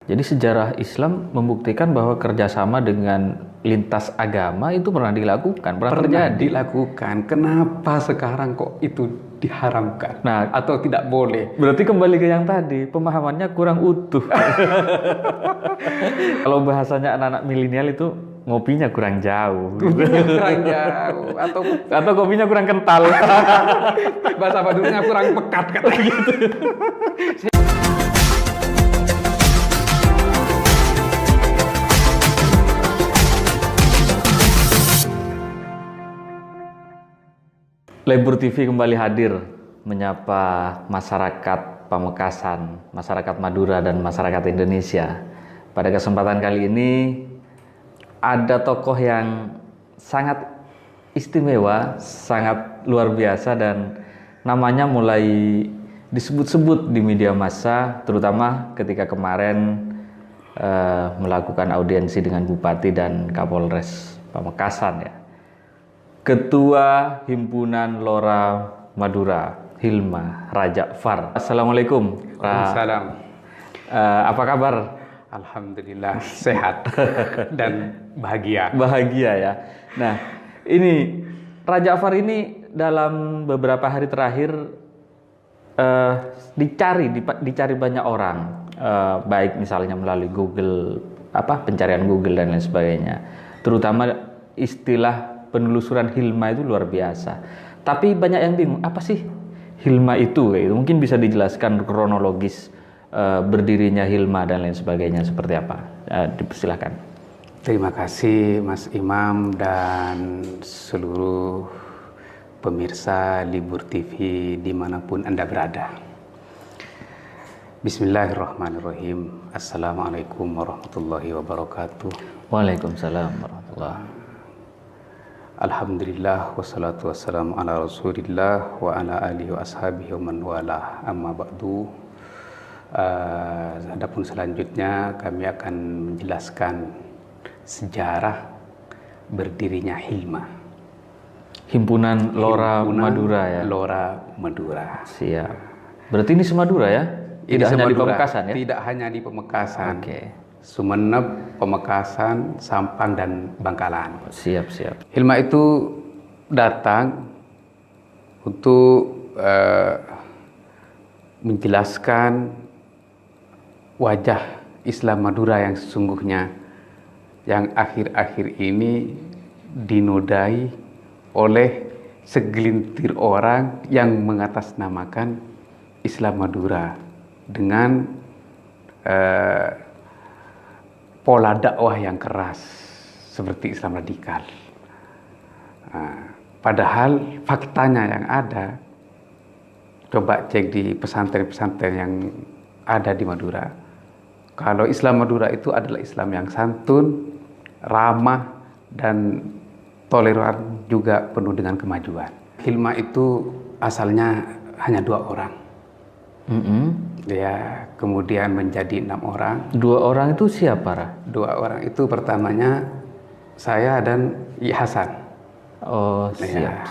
Jadi sejarah Islam membuktikan bahwa kerjasama dengan lintas agama itu pernah dilakukan, pernah terjadi. Dilakukan. Kenapa sekarang kok itu diharamkan? Nah, Atau tidak boleh? berarti kembali ke yang tadi, pemahamannya kurang utuh. Kalau bahasanya anak-anak milenial itu ngopinya kurang jauh. Kopinya kurang jauh. Atau kopinya kurang kental. Bahasa Maduranya kurang pekat katanya gitu. Lebur TV kembali hadir menyapa masyarakat Pamekasan, masyarakat Madura dan masyarakat Indonesia. Pada kesempatan kali ini ada tokoh yang sangat istimewa, sangat luar biasa dan namanya mulai disebut-sebut di media massa, terutama ketika kemarin melakukan audiensi dengan Bupati dan Kapolres Pamekasan ya. Ketua Himpunan Lora Madura, Hilma Raja Far. Assalamualaikum. Waalaikumsalam. Apa kabar? Alhamdulillah sehat dan bahagia. Bahagia ya. Nah, ini Raja Far ini dalam beberapa hari terakhir dicari banyak orang, baik misalnya melalui Google, pencarian Google dan lain sebagainya. Terutama istilah penelusuran Hilma itu luar biasa. Tapi banyak yang bingung, apa sih Hilma itu? Mungkin bisa dijelaskan kronologis berdirinya Hilma dan lain sebagainya seperti apa? Dipersilakan. Terima kasih Mas Imam dan seluruh pemirsa Libur TV dimanapun Anda berada. Bismillahirrahmanirrahim. Assalamualaikum warahmatullahi wabarakatuh. Waalaikumsalam warahmatullahi wabarakatuh. Alhamdulillah wassalatu wassalamu ala rasulillah wa ala alihi wa ashabihi wa man walah amma ba'du. Adapun selanjutnya kami akan menjelaskan sejarah berdirinya Hilma. Himpunan Lora Madura ya? Lora Madura. Siap. Berarti ini semadura ya? Tidak hanya di Pamekasan ya? Tidak hanya di Pamekasan. Oke. Sumeneb, Pamekasan, Sampang, dan Bangkalan. Siap. Hilma itu datang untuk menjelaskan wajah Islam Madura yang sesungguhnya, yang akhir-akhir ini dinodai oleh segelintir orang yang mengatasnamakan Islam Madura dengan pola dakwah yang keras seperti Islam radikal. Padahal faktanya yang ada, coba cek di pesantren-pesantren yang ada di Madura. Kalau Islam Madura itu adalah Islam yang santun, ramah, dan toleran, juga penuh dengan kemajuan. Hilma itu asalnya hanya 2 orang. Dia kemudian menjadi 6 orang. 2 orang itu siapa, Ra? 2 orang itu pertamanya saya dan I Hasan. Oh, siap.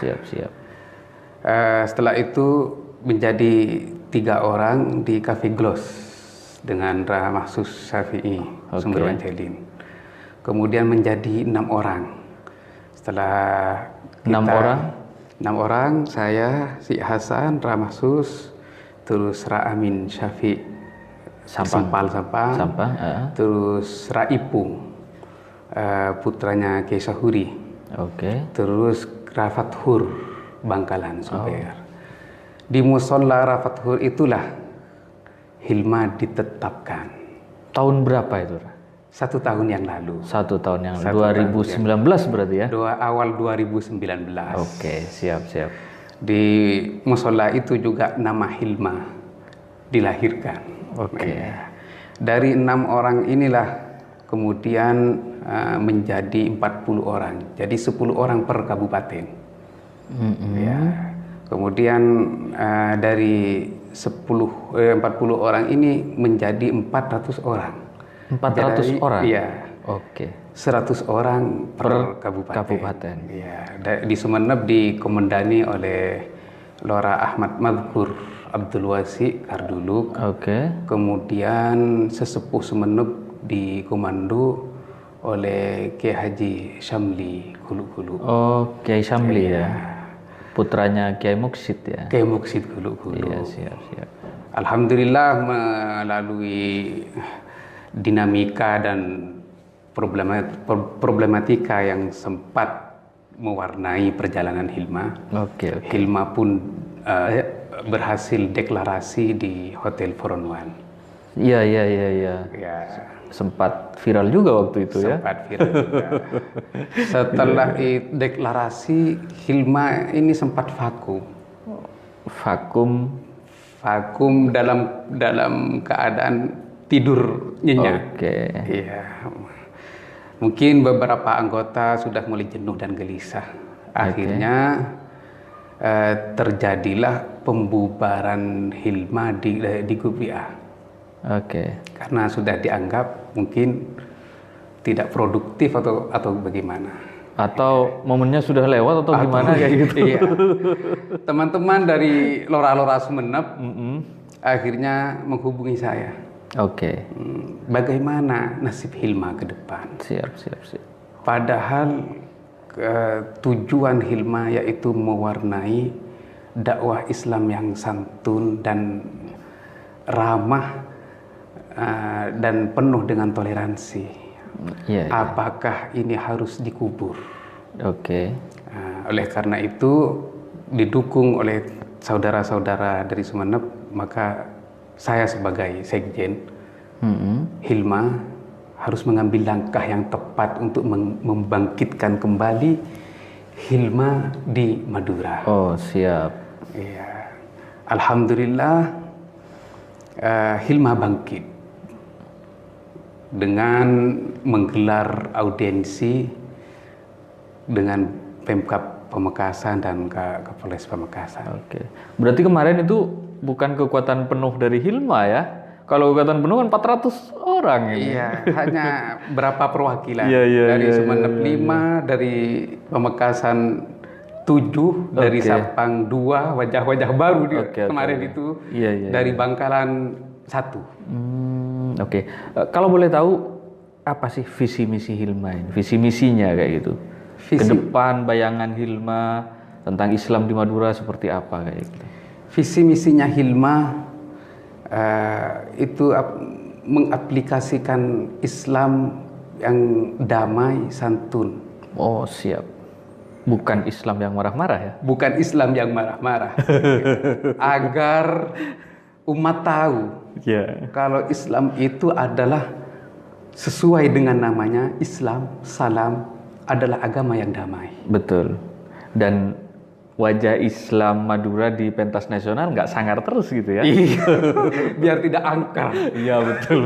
Setelah itu menjadi 3 orang di Cafe Gloss dengan Ra Mahsus Syafi'i, Sumber Wanjalin. Kemudian menjadi 6 orang. Setelah 6 orang? 6 orang, saya, si Hasan, Ra Mahsus, terus Ra Amin Syafi' Sampang, terus Ra Ipung, putranya Kiai Sahuri, terus Ra Fathur Bangkalan Subair. Di musola Ra Fathur itulah Hilma ditetapkan. Tahun berapa itu, Ra? 1 tahun yang lalu. 1 tahun yang lalu. 2019 berarti ya? Awal 2019. Oke, siap. Di musola itu juga nama Hilma dilahirkan. Dari 6 orang inilah kemudian menjadi 40 orang. Jadi 10 orang per kabupaten. Kemudian dari 40 orang ini menjadi 400 orang. 400 orang? Iya. 100 orang per kabupaten. Ya, di Sumeneb dikomandani oleh Lora Ahmad Madhkur Abdul Wasi Karduluk. Oke. Kemudian sesepuh Sumeneb dikomando oleh Kiai Haji Syamli Guluk-Guluk. Oh, Kiai Syamli ya. Putranya Kiai Muksid ya. Kiai Muksid Guluk-Guluk. Iya, siap. Alhamdulillah melalui dinamika dan problematika yang sempat mewarnai perjalanan Hilma. Oke. Hilma pun berhasil deklarasi di Hotel Foron One. Iya. Ya, Sempat viral juga waktu itu ya. sempat viral juga. Setelah deklarasi, Hilma ini sempat vakum dalam keadaan tidur nyenyak. Oke. Iya. Mungkin beberapa anggota sudah mulai jenuh dan gelisah. Akhirnya terjadilah pembubaran Hilma di grup WA. Oke. Karena sudah dianggap mungkin tidak produktif atau bagaimana. Atau momennya sudah lewat atau gimana kayak gitu. Iya. Teman-teman dari Lora-Lora Sumeneb akhirnya menghubungi saya. Oke. Bagaimana nasib Hilma ke depan? Siap. Padahal tujuan Hilma yaitu mewarnai dakwah Islam yang santun dan ramah dan penuh dengan toleransi. Iya. Apakah ini harus dikubur? Oke. Oleh karena itu didukung oleh saudara-saudara dari Sumeneb, maka saya sebagai sekjen Hilma harus mengambil langkah yang tepat untuk membangkitkan kembali Hilma di Madura. Oh, siap. Iya. Alhamdulillah Hilma bangkit dengan menggelar audiensi dengan Pemkab Pamekasan dan Kapolres Pamekasan. Oke. Berarti kemarin itu bukan kekuatan penuh dari Hilma ya? Kalau kekuatan penuh kan 400 orang ya. Iya, hanya berapa perwakilan dari Iya, Sumeneb 5, dari Pamekasan 7, dari Sampang 2, wajah-wajah baru kemarin itu. Iya. Dari Bangkalan 1. Oke. Kalau boleh tahu apa sih visi misi Hilma ini? Visi misinya kayak gitu. Ke depan bayangan Hilma tentang Islam di Madura seperti apa kayak gitu. Visi misinya Hilma itu mengaplikasikan Islam yang damai, santun. Oh, siap. Bukan Islam yang marah-marah ya? Bukan Islam yang marah-marah. Agar umat tahu kalau Islam itu adalah sesuai dengan namanya, Islam, salam, adalah agama yang damai. Betul. Dan wajah Islam Madura di pentas nasional nggak sangar terus gitu ya? Iya, biar tidak angker. Iya, betul.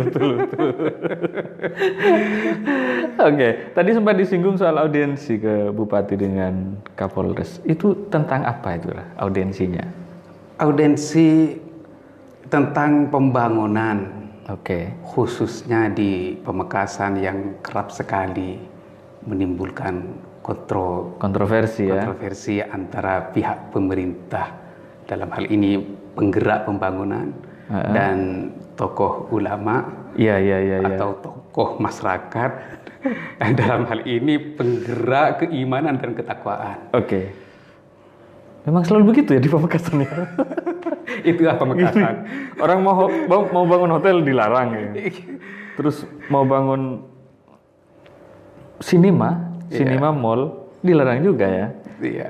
Oke, tadi sempat disinggung soal audiensi ke Bupati dengan Kapolres. Itu tentang apa itu lah audiensinya? Audiensi tentang pembangunan. Oke. Khususnya di Pamekasan yang kerap sekali menimbulkan kontroversi antara pihak pemerintah, dalam hal ini penggerak pembangunan, dan tokoh ulama atau tokoh masyarakat, dalam hal ini penggerak keimanan dan ketakwaan. Oke. Memang selalu begitu ya di Pamekasan ya? Itulah Pamekasan. Orang mau bangun hotel dilarang ya. Terus mau bangun sinema mall dilarang juga ya. Iya.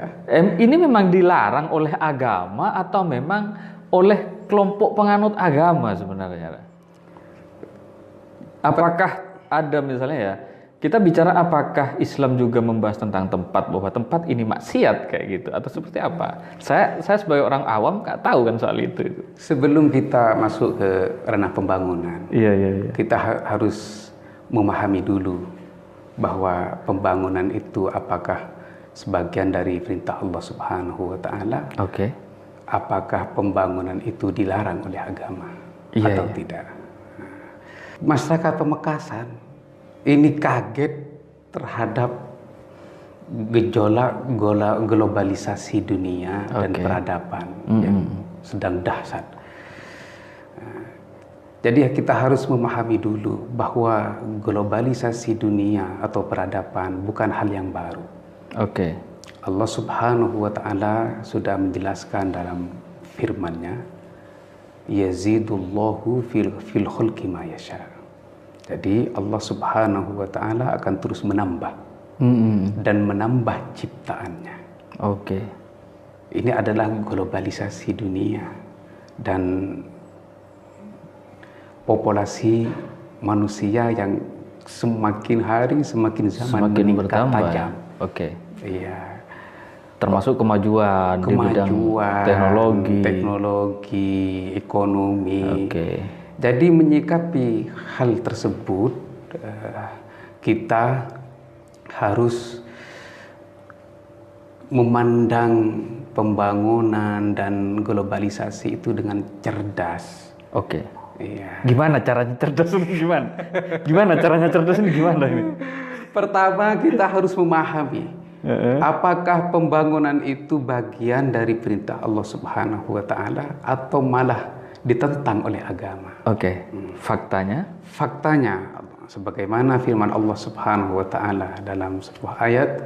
Ini memang dilarang oleh agama atau memang oleh kelompok penganut agama sebenarnya? Apakah ada misalnya ya, kita bicara apakah Islam juga membahas tentang tempat, bahwa tempat ini maksiat kayak gitu atau seperti apa? Saya sebagai orang awam nggak tahu kan soal itu. Sebelum kita masuk ke ranah pembangunan, kita harus memahami dulu bahwa pembangunan itu apakah sebagian dari perintah Allah Subhanahu wa taala? Oke. Apakah pembangunan itu dilarang oleh agama atau tidak? Masyarakat Pamekasan ini kaget terhadap gejolak globalisasi dunia dan peradaban yang sedang dahsyat. Jadi kita harus memahami dulu bahwa globalisasi dunia atau peradaban bukan hal yang baru. Oke. Allah Subhanahu wa taala sudah menjelaskan dalam firman-Nya, yazidullahu fil khalqi ma yasha. Jadi Allah Subhanahu wa taala akan terus menambah dan menambah ciptaannya. Oke. Ini adalah globalisasi dunia dan populasi manusia yang semakin hari semakin zaman Semakin meningkat bertambah. tajam. Oke. Iya. Termasuk kemajuan di bidang teknologi, ekonomi. Oke. Jadi menyikapi hal tersebut, kita harus memandang pembangunan dan globalisasi itu dengan cerdas. Oke. Iya. Gimana caranya cerdas ini gimana? Gimana caranya cerdas ini gimana ini? Pertama kita harus memahami apakah pembangunan itu bagian dari perintah Allah Subhanahu wa taala atau malah ditentang oleh agama. Oke. Faktanya? Faktanya sebagaimana firman Allah Subhanahu wa taala dalam sebuah ayat,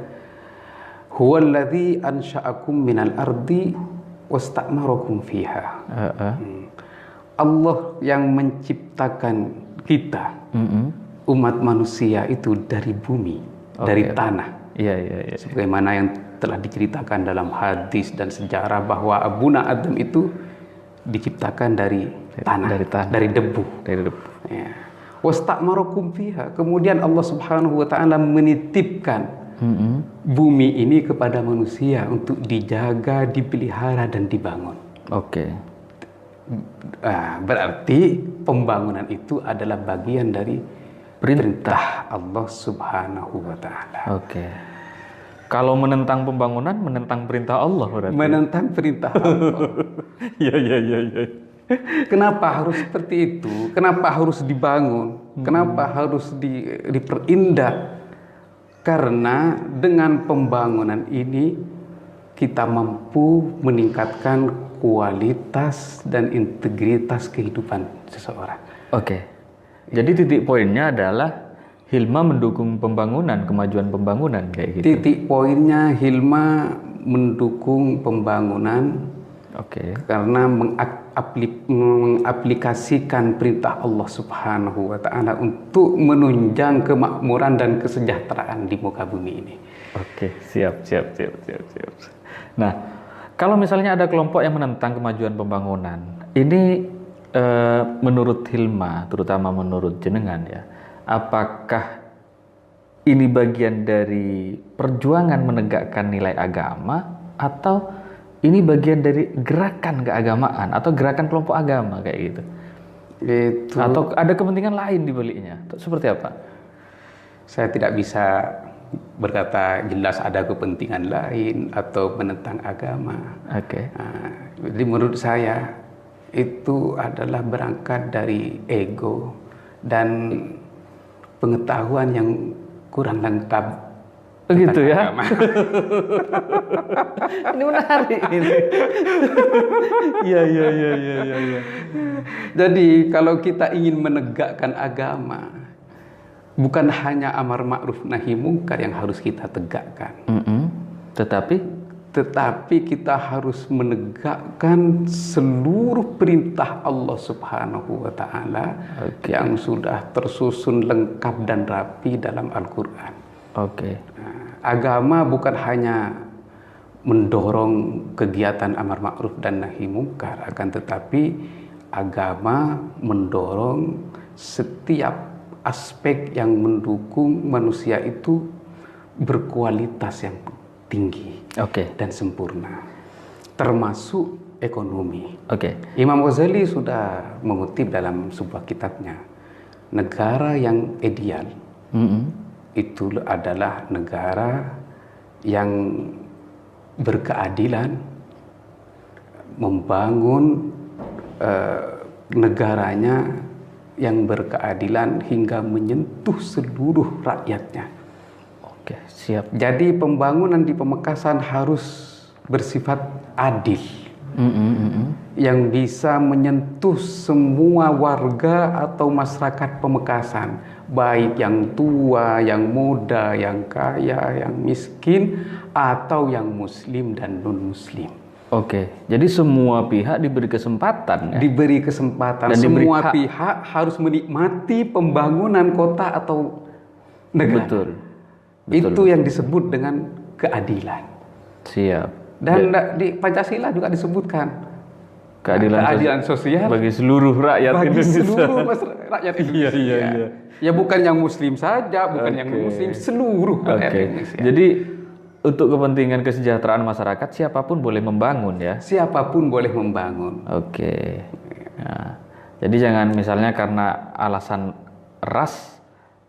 huwallazi ansha'akum minal ardi wastamarakum fiha. Allah yang menciptakan kita, umat manusia itu dari bumi, dari tanah. Iya. Sebagaimana yang telah diceritakan dalam hadis dan sejarah bahwa Abuna Adam itu diciptakan dari tanah, dari debu. Ya. Wastamarakum fiha. Kemudian Allah Subhanahu wa taala menitipkan bumi ini kepada manusia untuk dijaga, dipelihara dan dibangun. Oke. Berarti pembangunan itu adalah bagian dari perintah Allah Subhanahu wa taala. Oke. Kalau menentang pembangunan, menentang perintah Allah berarti. Menentang perintah Allah. Iya. Kenapa harus seperti itu? Kenapa harus dibangun? Kenapa harus diperindah? Karena dengan pembangunan ini kita mampu meningkatkan kualitas dan integritas kehidupan seseorang. Oke. Jadi titik poinnya adalah Hilma mendukung pembangunan, kemajuan pembangunan kayak gitu. Titik poinnya Hilma mendukung pembangunan. Oke. Karena mengaplikasikan perintah Allah Subhanahu wa taala untuk menunjang kemakmuran dan kesejahteraan di muka bumi ini. Oke, siap. Nah, kalau misalnya ada kelompok yang menentang kemajuan pembangunan, ini menurut Hilma, terutama menurut jenengan ya, apakah ini bagian dari perjuangan menegakkan nilai agama atau ini bagian dari gerakan keagamaan atau gerakan kelompok agama kayak gitu? Itu. Atau ada kepentingan lain di baliknya? Seperti apa? Saya tidak bisa berkata jelas ada kepentingan lain atau menentang agama. Oke. Jadi menurut saya itu adalah berangkat dari ego dan pengetahuan yang kurang lengkap. Begitu ya? Ini menarik ini. Iya. Jadi kalau kita ingin menegakkan agama, bukan hanya amar ma'ruf nahi mungkar yang harus kita tegakkan. Tetapi kita harus menegakkan seluruh perintah Allah Subhanahu wa taala yang sudah tersusun lengkap dan rapi dalam Al-Qur'an. Oke. Agama bukan hanya mendorong kegiatan amar ma'ruf dan nahi mungkar, akan tetapi agama mendorong setiap aspek yang mendukung manusia itu berkualitas yang tinggi dan sempurna, termasuk ekonomi. Imam Ghazali sudah mengutip dalam sebuah kitabnya, negara yang ideal itu adalah negara yang berkeadilan, membangun negaranya yang berkeadilan hingga menyentuh seluruh rakyatnya. Oke, siap. Jadi pembangunan di Pamekasan harus bersifat adil, yang bisa menyentuh semua warga atau masyarakat Pamekasan, baik yang tua, yang muda, yang kaya, yang miskin, atau yang muslim dan non-muslim. Oke, jadi semua pihak diberi kesempatan ya? Diberi kesempatan, Dan diberi semua hak. pihak harus menikmati pembangunan kota atau negara. Betul. Itu yang disebut dengan keadilan. Siap. Dan di Pancasila juga disebutkan Keadilan sosial bagi seluruh rakyat bagi Indonesia. seluruh rakyat Indonesia. Iya. Ya bukan yang muslim saja, bukan yang Oke. muslim, seluruh rakyat Oke. Indonesia. Jadi untuk kepentingan kesejahteraan masyarakat siapapun boleh membangun ya. Siapapun boleh membangun. Oke. Nah, jadi jangan misalnya karena alasan ras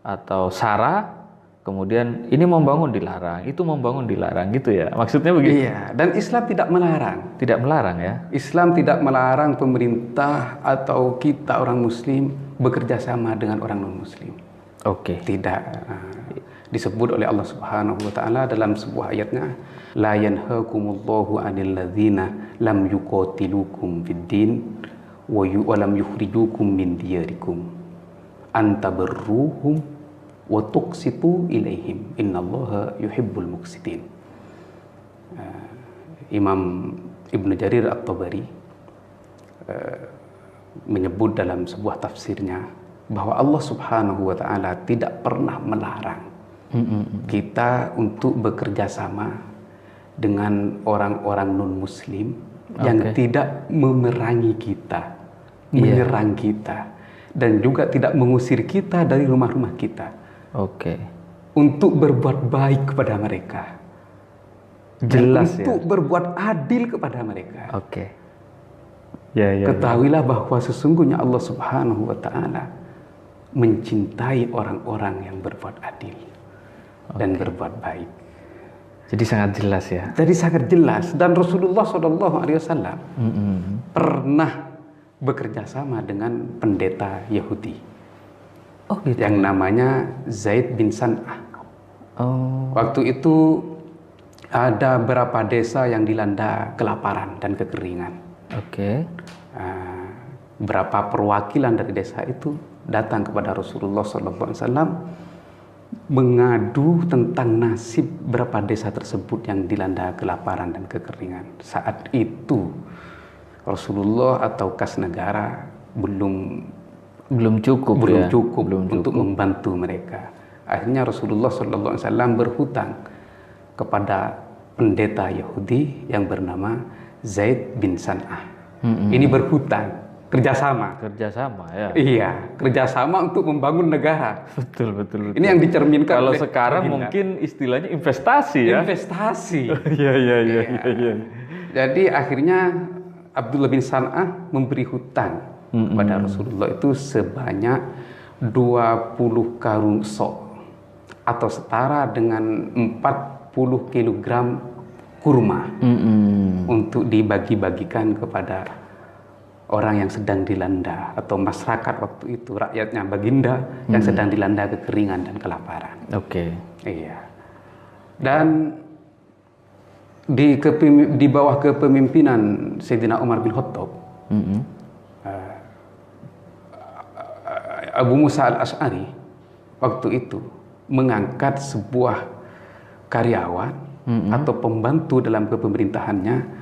atau sara kemudian ini membangun dilarang, itu membangun dilarang gitu ya. Maksudnya begitu. Iya, dan Islam tidak melarang. Tidak melarang ya. Islam tidak melarang pemerintah atau kita orang muslim bekerja sama dengan orang non-muslim. Oke. Tidak. Disebut oleh Allah Subhanahu wa taala dalam sebuah ayatnya, la yanhaakumullahu 'anil ladzina lam yuqatilukum fid-din wa lam yukhrijukum min diyarikum an tabarruhum wa tuqsitu ilaihim innallaha yuhibbul muqsitin. Imam Ibnu Jarir At-Tabari menyebut dalam sebuah tafsirnya bahwa Allah Subhanahu wa taala tidak pernah melarang kita untuk bekerja sama dengan orang-orang non-muslim yang tidak memerangi kita, menyerang kita, dan juga tidak mengusir kita dari rumah-rumah kita. Oke. Untuk berbuat baik kepada mereka. Jelas dan ya. untuk berbuat adil kepada mereka. Oke. Ya. Ketahuilah bahwa sesungguhnya Allah Subhanahu wa taala mencintai orang-orang yang berbuat adil dan berbuat baik. Jadi sangat jelas ya. Jadi sangat jelas, dan Rasulullah SAW pernah bekerja sama dengan pendeta Yahudi yang namanya Zaid bin San'ah. Waktu itu ada beberapa desa yang dilanda kelaparan dan kekeringan. Oke. Berapa perwakilan dari desa itu datang kepada Rasulullah SAW mengadu tentang nasib berapa desa tersebut yang dilanda kelaparan dan kekeringan. Saat itu Rasulullah atau kas negara belum cukup untuk membantu mereka. Akhirnya Rasulullah SAW berhutang kepada pendeta Yahudi yang bernama Zaid bin San'ah. Ini berhutang. Kerjasama ya. Iya, kerjasama untuk membangun negara. Betul. Ini yang dicerminkan. Kalau sekarang mungkin istilahnya investasi ya. Investasi. Iya. Jadi akhirnya Abdullah bin San'ah memberi hutang kepada Rasulullah itu sebanyak 20 karung sok atau setara dengan 40 kilogram kurma untuk dibagi-bagikan kepada orang yang sedang dilanda atau masyarakat waktu itu, rakyatnya Baginda yang sedang dilanda kekeringan dan kelaparan. Oke. Iya. Dan di bawah kepemimpinan Sayyidina Umar bin Khattab, Abu Musa al-Asy'ari waktu itu mengangkat sebuah karyawan atau pembantu dalam kepemerintahannya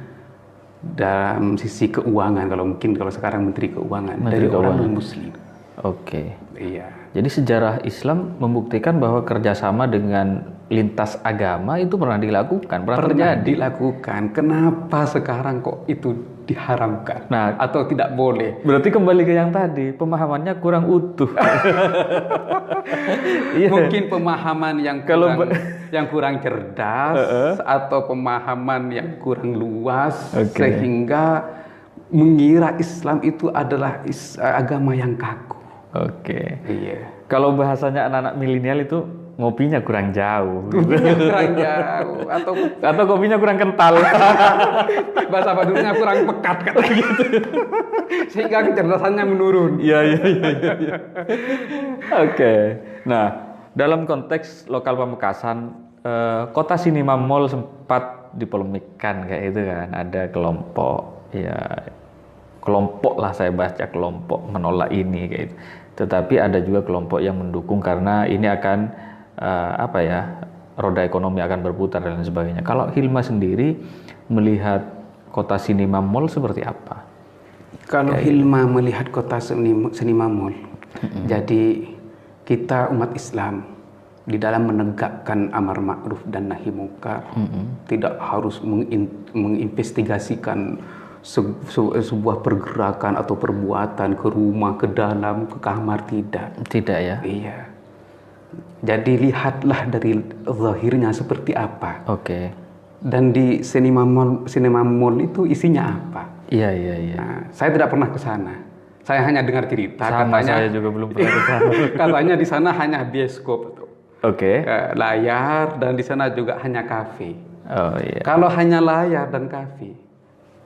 dalam sisi keuangan, kalau sekarang menteri keuangan dari orang non-muslim. Oke. Iya. Jadi sejarah Islam membuktikan bahwa kerjasama dengan lintas agama itu pernah dilakukan, pernah terjadi. Dilakukan. Kenapa sekarang kok itu diharamkan? Nah, atau tidak boleh? Berarti kembali ke yang tadi, pemahamannya kurang utuh. Mungkin pemahaman yang kurang cerdas atau pemahaman yang kurang luas, sehingga mengira Islam itu adalah agama yang kaku. Oke. Iya. Kalau bahasanya anak-anak milenial itu ngopinya kurang jauh. Kurang jauh atau kopinya kurang kental. Bahasa Badurnya kurang pekat kata gitu. Sehingga kecerdasannya menurun. Iya. Oke. Nah, dalam konteks lokal Pamekasan kota Sinema Mall sempat dipolemikkan kayak itu kan, ada kelompok lah, saya baca kelompok menolak ini kayak gitu. Tetapi ada juga kelompok yang mendukung karena ini akan roda ekonomi akan berputar dan sebagainya. Kalau Hilma sendiri melihat kota Sinema Mall seperti apa? Kalau Hilma melihat kota Sinema Mall, jadi kita umat Islam di dalam menegakkan amar ma'ruf dan nahi mungkar tidak harus menginvestigasikan sebuah pergerakan atau perbuatan ke rumah, ke dalam, ke kamar, tidak ya. Iya. Jadi lihatlah dari zahirnya seperti apa. Oke. Dan di Sinema Mall itu isinya apa? Iya. Nah, saya tidak pernah ke sana. Saya hanya dengar cerita. Sama, katanya saya juga belum pernah ke sana. Katanya di sana hanya bioskop, Oke. layar, dan di sana juga hanya kafe. Oh iya. Kalau hanya layar dan kafe,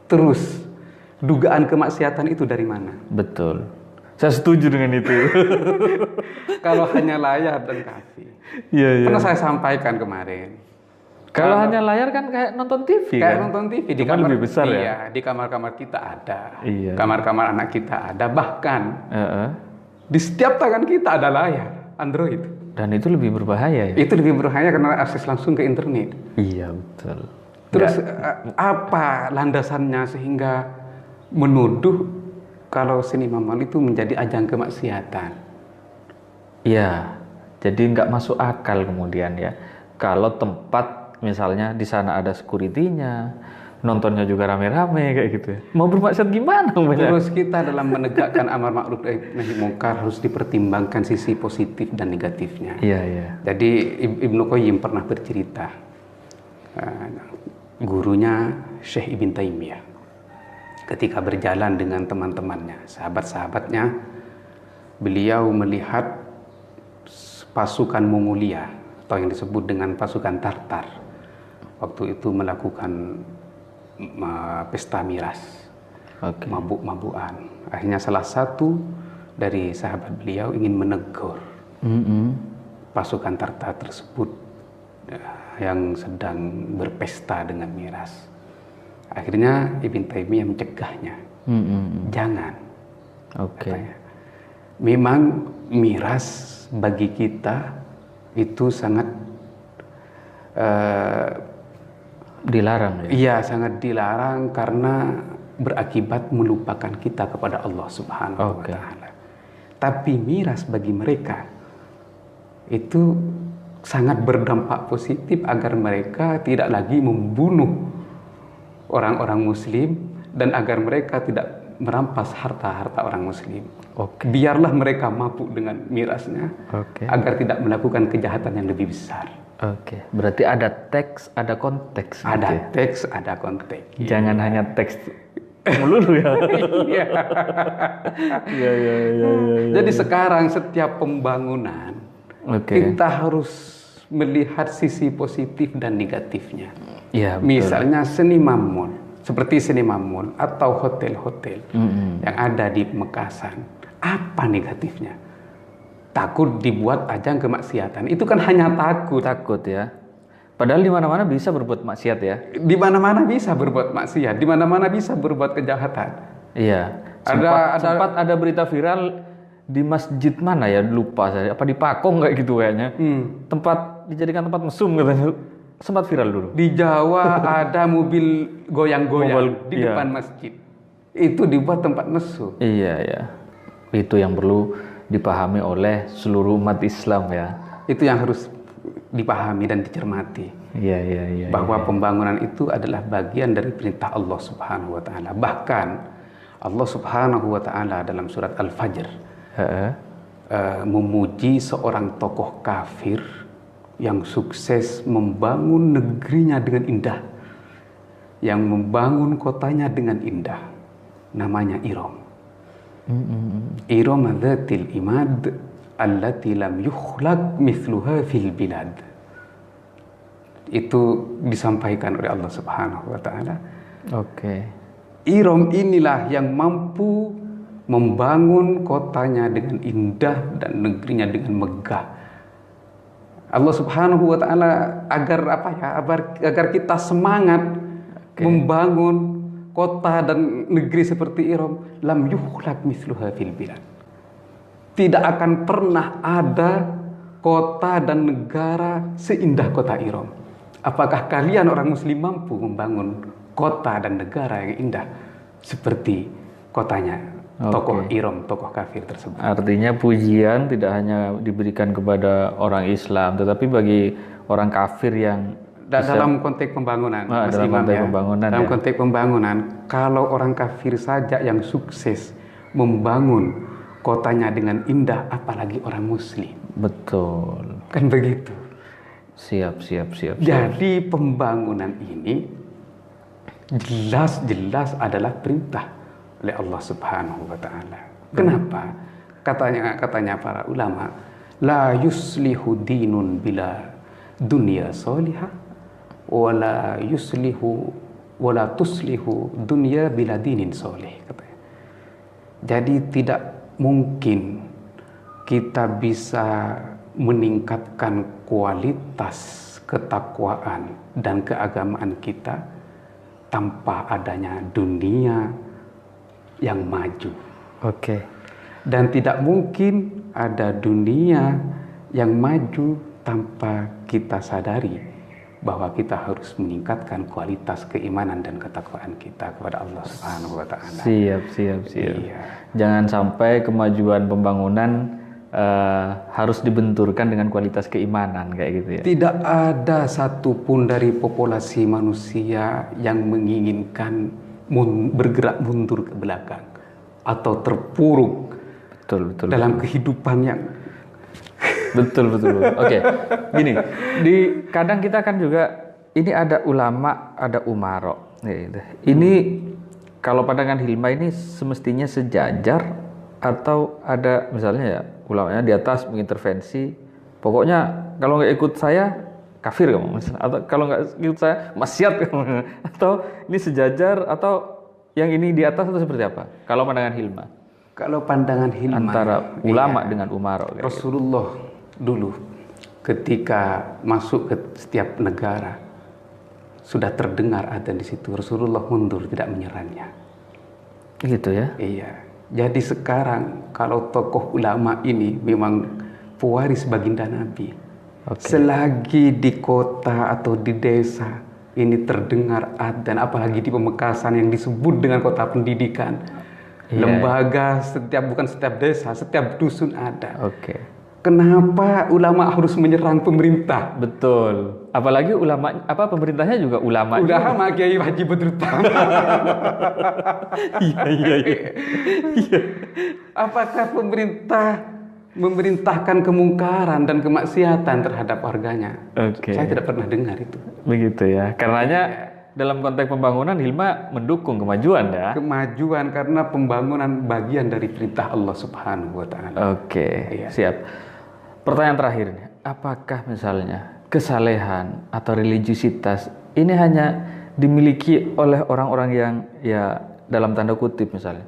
terus dugaan kemaksiatan itu dari mana? Betul. Saya setuju dengan itu. Kalau hanya layar dan kafe. Iya. Pernah saya sampaikan kemarin. Kalau hanya layar kan kayak nonton TV kayak kan? nonton TV. Di kamar lebih besar ya? Iya, di kamar-kamar kita ada. Iya. Kamar-kamar anak kita ada. Bahkan di setiap tangan kita ada layar Android. Dan itu lebih berbahaya ya? Itu lebih berbahaya karena akses langsung ke internet. Iya, betul. Terus apa landasannya sehingga menuduh kalau Sinema Mall itu menjadi ajang kemaksiatan? Iya, jadi nggak masuk akal kemudian ya. Kalau tempat misalnya di sana ada security-nya, nontonnya juga rame-rame kayak gitu. Mau bermaksud gimana? Terus kita dalam menegakkan amar ma'ruf nahi mungkar harus dipertimbangkan sisi positif dan negatifnya. Iya. Jadi Ibnu Qayyim pernah bercerita, gurunya Syekh Ibn Taimiyah ketika berjalan dengan teman-temannya, sahabat-sahabatnya, beliau melihat pasukan Mongolia atau yang disebut dengan pasukan Tartar waktu itu melakukan pesta miras, mabuk-mabukan. Akhirnya salah satu dari sahabat beliau ingin menegur pasukan Tartar tersebut yang sedang berpesta dengan miras. Akhirnya Ibn Taimiyah mencegahnya. Jangan. Katanya. Memang miras bagi kita itu sangat dilarang ya? Iya, sangat dilarang karena berakibat melupakan kita kepada Allah Subhanahu wa Ta'ala. Tapi miras bagi mereka itu sangat berdampak positif agar mereka tidak lagi membunuh orang-orang muslim dan agar mereka tidak merampas harta-harta orang muslim. Biarlah mereka mabuk dengan mirasnya agar tidak melakukan kejahatan yang lebih besar. Berarti ada teks, ada konteks. Ada teks, ada konteks. Jangan hanya teks melulu ya. Iya. Jadi sekarang setiap pembangunan kita harus melihat sisi positif dan negatifnya. Iya, betul. Misalnya Sinema Mall, seperti Sinema Mall atau hotel-hotel yang ada di Pemekasan, apa negatifnya? Takut dibuat ajang kemaksiatan. Itu kan hanya takut ya. Padahal di mana-mana bisa berbuat maksiat ya. Di mana-mana bisa berbuat maksiat, di mana-mana bisa berbuat kejahatan. Iya. Sempat ada berita viral di masjid mana ya, lupa saya. Apa di Pakong kayak gitu kayaknya. Tempat dijadikan tempat mesum katanya. Sempat viral dulu. Di Jawa ada mobil goyang-goyang di depan masjid. Itu dibuat tempat mesum. Iya. Itu yang perlu dipahami oleh seluruh umat Islam ya. Itu yang harus dipahami dan dicermati. Iya. Bahwa pembangunan itu adalah bagian dari perintah Allah Subhanahu wa Ta'ala. Bahkan Allah Subhanahu wa Ta'ala dalam surat Al-Fajr memuji seorang tokoh kafir yang sukses membangun negerinya dengan indah, yang membangun kotanya dengan indah. Namanya Iram. Iram dzatil imad allati lam yukhlaq mithluha fil bilad. Itu disampaikan oleh Allah Subhanahu wa Ta'ala. Iram inilah yang mampu membangun kotanya dengan indah dan negerinya dengan megah. Allah Subhanahu wa taala agar agar kita semangat membangun kota dan negeri seperti Iram. Lam yukhlaq mithluha fil bilad. Tidak akan pernah ada kota dan negara seindah kota Iram. Apakah kalian orang muslim mampu membangun kota dan negara yang indah seperti kotanya tokoh Iram, tokoh kafir tersebut? Artinya pujian tidak hanya diberikan kepada orang Islam, tetapi bagi orang kafir yang dalam konteks pembangunan, dalam konteks pembangunan, kalau orang kafir saja yang sukses membangun kotanya dengan indah, apalagi orang muslim. Betul. Kan begitu. Siap. Jadi pembangunan ini jelas adalah perintah oleh Allah Subhanahu wa taala. Kenapa? Katanya para ulama, la yuslihu dinun bila dunya salihah wala tuslihu dunya bila dinin salih, katanya. Jadi tidak mungkin kita bisa meningkatkan kualitas ketakwaan dan keagamaan kita tanpa adanya dunia yang maju. Dan tidak mungkin ada dunia yang maju tanpa kita sadari bahwa kita harus meningkatkan kualitas keimanan dan ketakwaan kita kepada Allah Subhanahu wa taala. Siap. Iya. Jangan sampai kemajuan pembangunan harus dibenturkan dengan kualitas keimanan kayak gitu ya. Tidak ada satupun dari populasi manusia yang menginginkan bergerak mundur ke belakang atau terpuruk betul. dalam kehidupan yang betul. Oke. Gini, kadang kita kan juga ini ada ulama, ada umaro. Ini kalau pandangan Hilma ini semestinya sejajar atau ada misalnya ya ulamanya di atas mengintervensi, pokoknya kalau nggak ikut saya kafir kamu, atau kalau nggak ikut saya maksiat kamu, atau ini sejajar, atau yang ini di atas, atau seperti apa? Kalau pandangan Hilma? Kalau pandangan Hilma antara ulama dengan umaro. Rasulullah dulu ketika masuk ke setiap negara sudah terdengar adzan di situ, Rasulullah mundur tidak menyerangnya. Gitu ya? Iya. Jadi sekarang kalau tokoh ulama ini memang pewaris baginda Nabi, selagi di kota atau di desa ini terdengar adzan, apalagi di Pamekasan yang disebut dengan kota pendidikan, lembaga bukan setiap desa, setiap dusun ada. Kenapa ulama harus menyerang pemerintah? Betul. Apalagi pemerintahnya juga ulama. Ulama Kiai Haji Badrut. Iya. Apakah pemerintah memerintahkan kemungkaran dan kemaksiatan terhadap warganya? Saya tidak pernah dengar itu. Begitu ya. Karenanya dalam konteks pembangunan Hilma mendukung kemajuan ya. Kemajuan karena pembangunan bagian dari perintah Allah Subhanahu wa taala. Siap. Pertanyaan terakhir nih, apakah misalnya kesalehan atau religiusitas ini hanya dimiliki oleh orang-orang yang ya dalam tanda kutip misalnya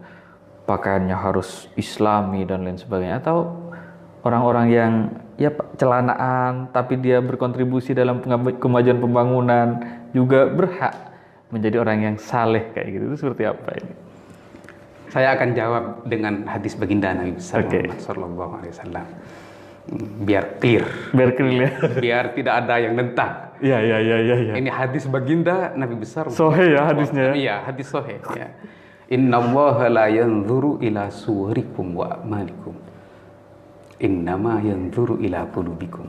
pakaiannya harus islami dan lain sebagainya, atau orang-orang yang ya celanaan tapi dia berkontribusi dalam kemajuan pembangunan juga berhak menjadi orang yang saleh kayak gitu? Itu seperti apa ini? Saya akan jawab dengan hadis baginda Nabi Muhammad sallallahu alaihi wasallam. Biar clear ya. Biar tidak ada yang nentang. Iya. Ini hadis baginda Nabi besar. Sahih ya hadisnya. Iya, hadis sahih ya. Innallaha la yanzuru ila suwarikum wa amalikum. Innama yanzuru ila qulubikum.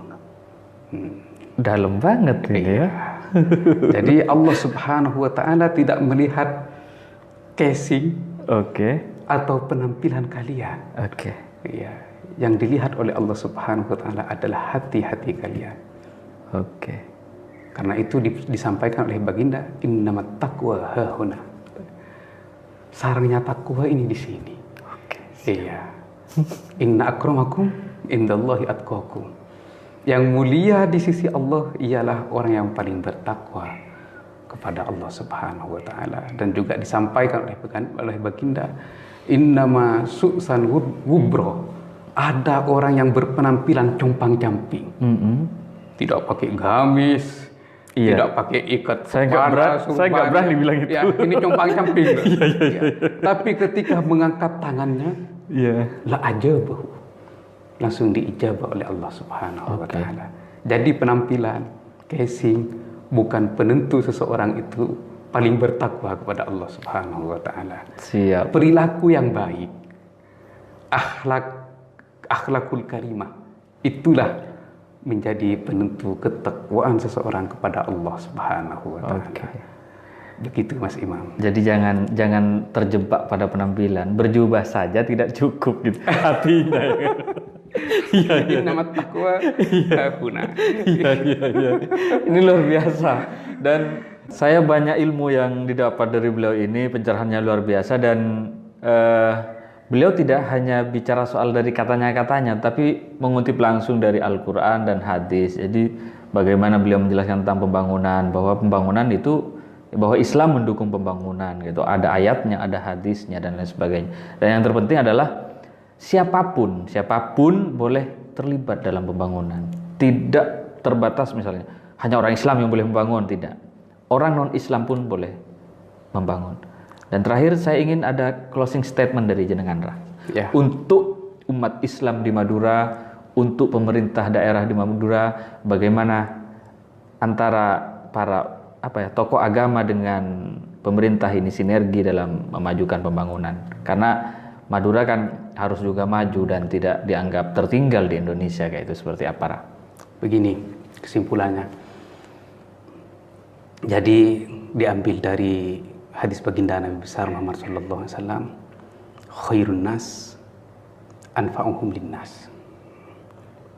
Dalam banget ini ya. Jadi Allah Subhanahu wa taala tidak melihat casing atau penampilan kalian. Iya. Yang dilihat oleh Allah Subhanahu wa taala adalah hati-hati kalian. Karena itu disampaikan oleh baginda, innamat taqwa hahuna. Sarangnya takwa ini di sini. Iya. Inna akramakum indallahi atqakum. Yang mulia di sisi Allah ialah orang yang paling bertakwa kepada Allah Subhanahu wa taala. Dan juga disampaikan oleh baginda, innama su'san wubro. Ada orang yang berpenampilan compang-camping. tidak pakai gamis, Iya. tidak pakai ikat Saya nggak kepala, saya nggak berani bilang itu. Ya, ini compang-camping. Ya. Tapi ketika mengangkat tangannya, Iya. la ajabahu, langsung diijabah oleh Allah Subhanahu wa Oke. taala. Jadi penampilan, casing bukan penentu seseorang itu paling bertakwa kepada Allah Subhanahu wa taala. Siap. Perilaku yang baik, akhlakul karimah, itulah menjadi penentu ketakwaan seseorang kepada Allah Subhanahu wa taala. Oke. Begitu Mas Imam. Jadi jangan terjebak pada penampilan. Berjubah saja tidak cukup gitu. Hatinya. Iya, iya. Nama takwa hahuna. Iya. Ini luar biasa. Dan saya banyak ilmu yang didapat dari beliau ini, pencerahannya luar biasa, dan beliau tidak hanya bicara soal dari katanya-katanya, tapi mengutip langsung dari Al-Quran dan hadis. Jadi bagaimana beliau menjelaskan tentang pembangunan, bahwa pembangunan itu, bahwa Islam mendukung pembangunan gitu. Ada ayatnya, ada hadisnya, dan lain sebagainya. Dan yang terpenting adalah siapapun boleh terlibat dalam pembangunan. Tidak terbatas misalnya hanya orang Islam yang boleh membangun, tidak. Orang non-Islam pun boleh membangun. Dan terakhir saya ingin ada closing statement dari jenengan Ra. Ya. Untuk umat Islam di Madura, untuk pemerintah daerah di Madura, bagaimana antara para tokoh agama dengan pemerintah ini sinergi dalam memajukan pembangunan. Karena Madura kan harus juga maju dan tidak dianggap tertinggal di Indonesia, kayak itu seperti apa, Ra? Begini kesimpulannya. Jadi diambil dari hadis baginda Nabi besar Muhammad sallallahu alaihi wasallam, khairun nas anfa'uhum linnas.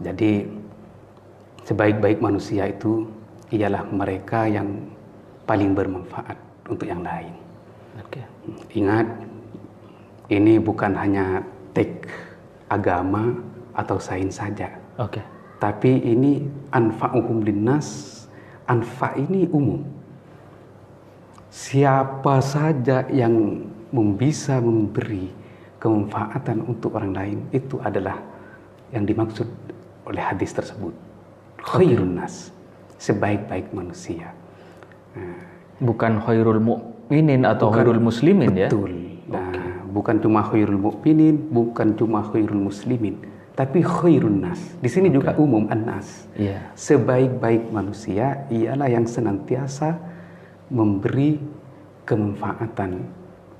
Jadi sebaik-baik manusia itu ialah mereka yang paling bermanfaat untuk yang lain. Oke. Ingat, ini bukan hanya teks agama atau sains saja. Oke. Tapi ini anfa'uhum linnas, anfa ini umum. Siapa saja yang bisa memberi kemanfaatan untuk orang lain, itu adalah yang dimaksud oleh hadis tersebut. Khairun nas, sebaik-baik manusia. Bukan khairul mukminin atau khairul muslimin, ya? Betul. Nah, bukan cuma khairul mukminin, bukan cuma khairul muslimin, tapi khairun nas. Di sini juga umum an-nas. Iya. Sebaik-baik manusia ialah yang senantiasa memberi kemanfaatan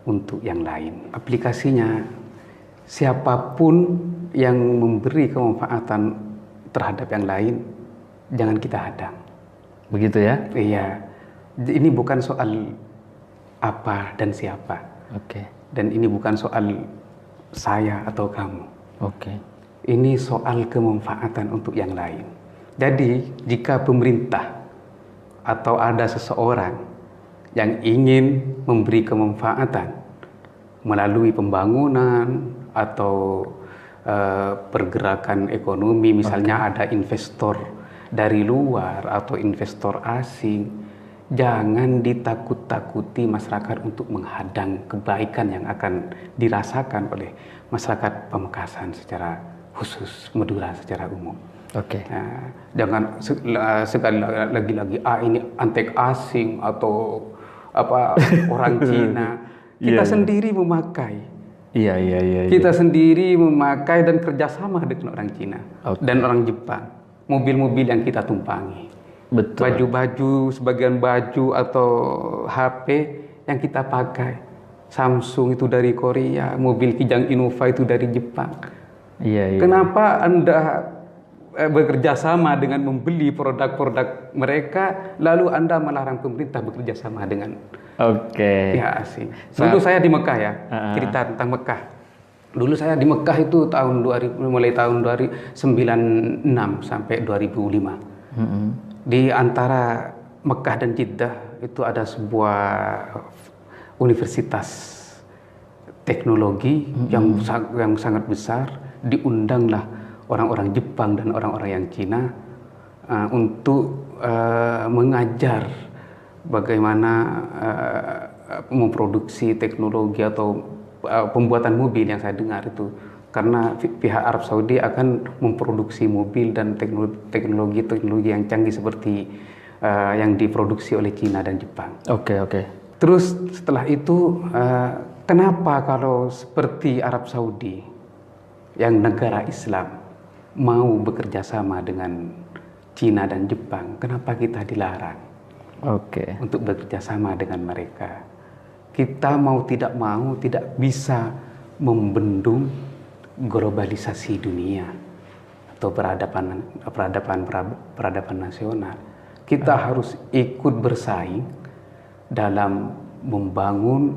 untuk yang lain. Aplikasinya, siapapun yang memberi kemanfaatan terhadap yang lain, jangan kita hadang. Begitu ya? Iya. Ini bukan soal apa dan siapa. Oke. Dan ini bukan soal saya atau kamu. Oke. Ini soal kemanfaatan untuk yang lain. Jadi, jika pemerintah atau ada seseorang yang ingin memberi kemanfaatan melalui pembangunan atau pergerakan ekonomi, misalnya ada investor dari luar atau investor asing, jangan ditakut-takuti masyarakat untuk menghadang kebaikan yang akan dirasakan oleh masyarakat Pamekasan secara khusus, Madura secara umum. Oke. Nah, jangan sekali lagi ini antek asing atau orang Cina. Kita sendiri memakai. Iya. Kita sendiri memakai dan kerjasama dengan orang Cina dan orang Jepang. Mobil-mobil yang kita tumpangi. Betul. Baju-baju, sebagian baju atau HP yang kita pakai. Samsung itu dari Korea, mobil Kijang Innova itu dari Jepang. Iya. Kenapa Anda bekerja sama dengan membeli produk-produk mereka, lalu Anda melarang pemerintah bekerja sama dengan pihak asing? Dulu saya di Mekah ya, cerita tentang Mekah. Dulu saya di Mekah itu tahun 2000, mulai tahun 2096 sampai 2005. Di antara Mekah dan Jeddah itu ada sebuah universitas teknologi yang sangat besar. Diundanglah orang-orang Jepang dan orang-orang yang Cina untuk mengajar bagaimana memproduksi teknologi atau pembuatan mobil yang saya dengar itu karena pihak Arab Saudi akan memproduksi mobil dan teknologi yang canggih seperti yang diproduksi oleh Cina dan Jepang. Oke. Terus setelah itu, kenapa kalau seperti Arab Saudi yang negara Islam mau bekerja sama dengan Cina dan Jepang, kenapa kita dilarang untuk bekerja sama dengan mereka? Kita mau tidak bisa membendung globalisasi dunia atau peradaban nasional. Kita harus ikut bersaing dalam membangun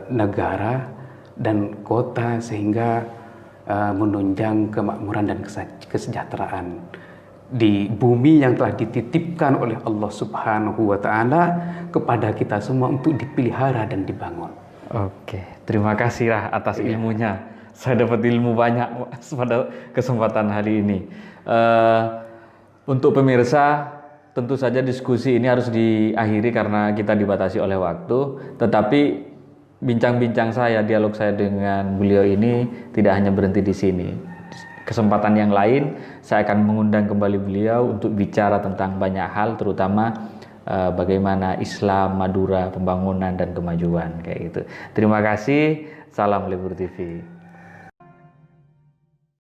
negara dan kota sehingga menunjang kemakmuran dan kesejahteraan di bumi yang telah dititipkan oleh Allah Subhanahu wa Ta'ala kepada kita semua untuk dipelihara dan dibangun. Oke, terima kasih Rah atas ilmunya. Saya dapat ilmu banyak pada kesempatan hari ini. Untuk pemirsa, tentu saja diskusi ini harus diakhiri karena kita dibatasi oleh waktu. Tetapi bincang-bincang saya, dialog saya dengan beliau ini tidak hanya berhenti di sini. Kesempatan yang lain, saya akan mengundang kembali beliau untuk bicara tentang banyak hal, terutama bagaimana Islam, Madura, pembangunan dan kemajuan kayak gitu. Terima kasih. Salam Libur TV.